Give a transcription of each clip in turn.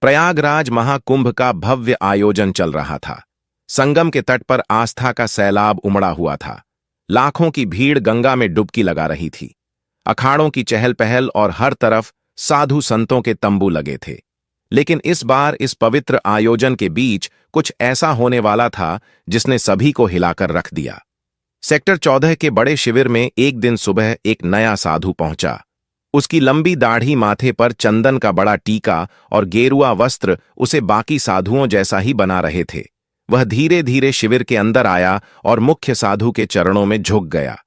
प्रयागराज महाकुंभ का भव्य आयोजन चल रहा था। संगम के तट पर आस्था का सैलाब उमड़ा हुआ था। लाखों की भीड़ गंगा में डुबकी लगा रही थी। अखाड़ों की चहल पहल और हर तरफ साधु संतों के तंबू लगे थे। लेकिन इस बार इस पवित्र आयोजन के बीच कुछ ऐसा होने वाला था जिसने सभी को हिलाकर रख दिया। सेक्टर 14 के बड़े शिविर में एक दिन सुबह एक नया साधु पहुंचा। उसकी लंबी दाढ़ी, माथे पर चंदन का बड़ा टीका और गेरुआ वस्त्र उसे बाकी साधुओं जैसा ही बना रहे थे। वह धीरे धीरे शिविर के अंदर आया और मुख्य साधु के चरणों में झुक गया।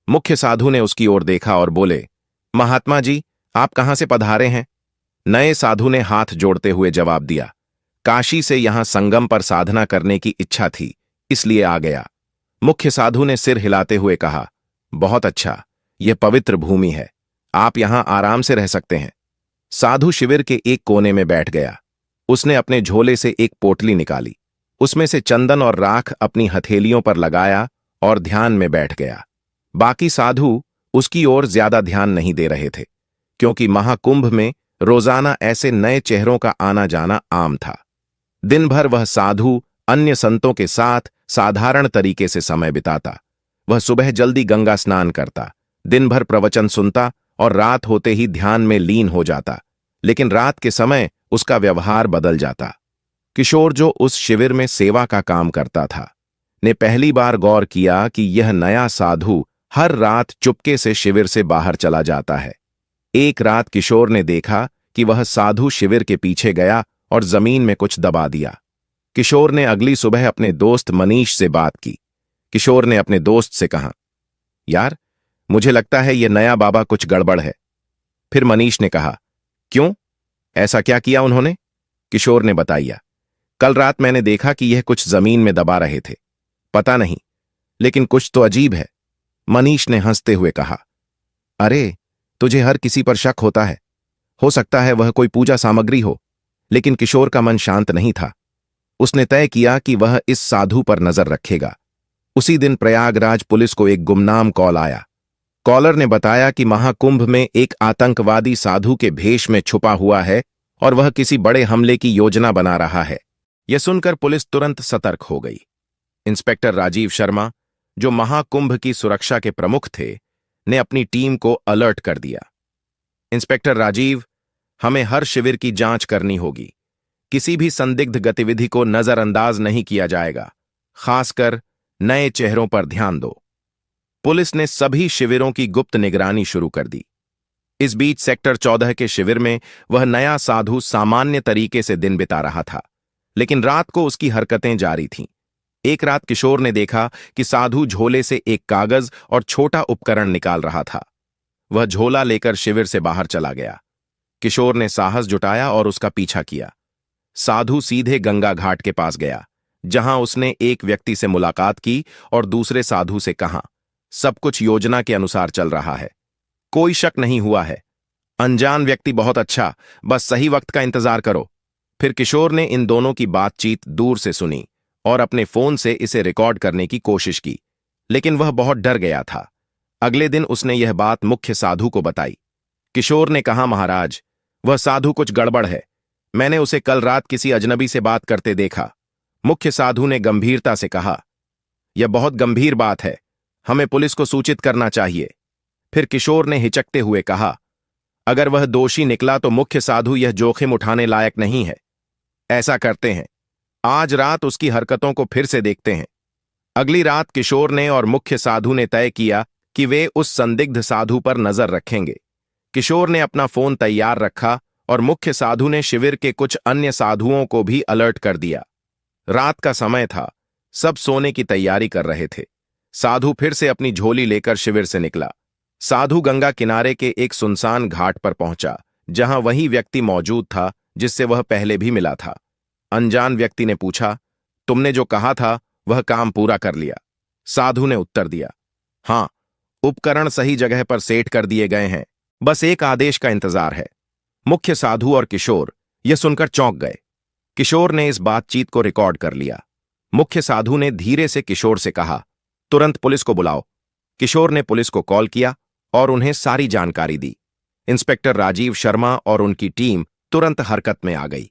मुख्य साधु ने उसकी ओर देखा और बोले, महात्मा जी, आप कहां से पधारे हैं? नए साधु ने हाथ जोड़ते हुए जवाब दिया, काशी से यहां संगम पर साधना करने की इच्छा थी, इसलिए आ गया। मुख्य साधु ने सिर हिलाते हुए कहा, बहुत अच्छा, यह पवित्र भूमि है, आप यहां आराम से रह सकते हैं। साधु शिविर के एक कोने में बैठ गया। उसने अपने झोले से एक पोटली निकाली, उसमें से चंदन और राख अपनी हथेलियों पर लगाया और ध्यान में बैठ गया। बाकी साधु उसकी ओर ज्यादा ध्यान नहीं दे रहे थे, क्योंकि महाकुंभ में रोजाना ऐसे नए चेहरों का आना जाना आम था। दिन भर वह साधु अन्य संतों के साथ साधारण तरीके से समय बिताता। वह सुबह जल्दी गंगा स्नान करता, दिन भर प्रवचन सुनता और रात होते ही ध्यान में लीन हो जाता। लेकिन रात के समय उसका व्यवहार बदल जाता। किशोर, जो उस शिविर में सेवा का काम करता था, ने पहली बार गौर किया कि यह नया साधु हर रात चुपके से शिविर से बाहर चला जाता है। एक रात किशोर ने देखा कि वह साधु शिविर के पीछे गया और जमीन में कुछ दबा दिया। किशोर ने अगली सुबह अपने दोस्त मनीष से बात की। किशोर ने अपने दोस्त से कहा, यार, मुझे लगता है यह नया बाबा कुछ गड़बड़ है। फिर मनीष ने कहा, क्यों, ऐसा क्या किया उन्होंने? किशोर ने बताया, कल रात मैंने देखा कि यह कुछ जमीन में दबा रहे थे। पता नहीं, लेकिन कुछ तो अजीब है। मनीष ने हंसते हुए कहा, अरे, तुझे हर किसी पर शक होता है। हो सकता है वह कोई पूजा सामग्री हो। लेकिन किशोर का मन शांत नहीं था। उसने तय किया कि वह इस साधु पर नजर रखेगा। उसी दिन प्रयागराज पुलिस को एक गुमनाम कॉल आया। कॉलर ने बताया कि महाकुंभ में एक आतंकवादी साधु के भेष में छुपा हुआ है और वह किसी बड़े हमले की योजना बना रहा है। यह सुनकर पुलिस तुरंत सतर्क हो गई। इंस्पेक्टर राजीव शर्मा, जो महाकुंभ की सुरक्षा के प्रमुख थे, ने अपनी टीम को अलर्ट कर दिया। इंस्पेक्टर राजीव, हमें हर शिविर की जांच करनी होगी। किसी भी संदिग्ध गतिविधि को नजरअंदाज नहीं किया जाएगा। खासकर नए चेहरों पर ध्यान दो। पुलिस ने सभी शिविरों की गुप्त निगरानी शुरू कर दी। इस बीच सेक्टर 14 के शिविर में वह नया साधु सामान्य तरीके से दिन बिता रहा था, लेकिन रात को उसकी हरकतें जारी थीं। एक रात किशोर ने देखा कि साधु झोले से एक कागज और छोटा उपकरण निकाल रहा था। वह झोला लेकर शिविर से बाहर चला गया। किशोर ने साहस जुटाया और उसका पीछा किया। साधु सीधे गंगा घाट के पास गया, जहां उसने एक व्यक्ति से मुलाकात की और दूसरे साधु से कहा, सब कुछ योजना के अनुसार चल रहा है, कोई शक नहीं हुआ है। अनजान व्यक्ति बहुत अच्छा, बस सही वक्त का इंतजार करो। फिर किशोर ने इन दोनों की बातचीत दूर से सुनी और अपने फोन से इसे रिकॉर्ड करने की कोशिश की, लेकिन वह बहुत डर गया था। अगले दिन उसने यह बात मुख्य साधु को बताई। किशोर ने कहा, महाराज, वह साधु कुछ गड़बड़ है। मैंने उसे कल रात किसी अजनबी से बात करते देखा। मुख्य साधु ने गंभीरता से कहा, यह बहुत गंभीर बात है, हमें पुलिस को सूचित करना चाहिए। फिर किशोर ने हिचकते हुए कहा, अगर वह दोषी निकला तो मुख्य साधु यह जोखिम उठाने लायक नहीं है। ऐसा करते हैं, आज रात उसकी हरकतों को फिर से देखते हैं। अगली रात किशोर ने और मुख्य साधु ने तय किया कि वे उस संदिग्ध साधु पर नजर रखेंगे। किशोर ने अपना फोन तैयार रखा और मुख्य साधु ने शिविर के कुछ अन्य साधुओं को भी अलर्ट कर दिया। रात का समय था, सब सोने की तैयारी कर रहे थे। साधु फिर से अपनी झोली लेकर शिविर से निकला। साधु गंगा किनारे के एक सुनसान घाट पर पहुंचा, जहां वही व्यक्ति मौजूद था जिससे वह पहले भी मिला था। अनजान व्यक्ति ने पूछा, तुमने जो कहा था वह काम पूरा कर लिया? साधु ने उत्तर दिया, हां, उपकरण सही जगह पर सेट कर दिए गए हैं, बस एक आदेश का इंतजार है। मुख्य साधु और किशोर यह सुनकर चौंक गए। किशोर ने इस बातचीत को रिकॉर्ड कर लिया। मुख्य साधु ने धीरे से किशोर से कहा, तुरंत पुलिस को बुलाओ। किशोर ने पुलिस को कॉल किया और उन्हें सारी जानकारी दी। इंस्पेक्टर राजीव शर्मा और उनकी टीम तुरंत हरकत में आ गई।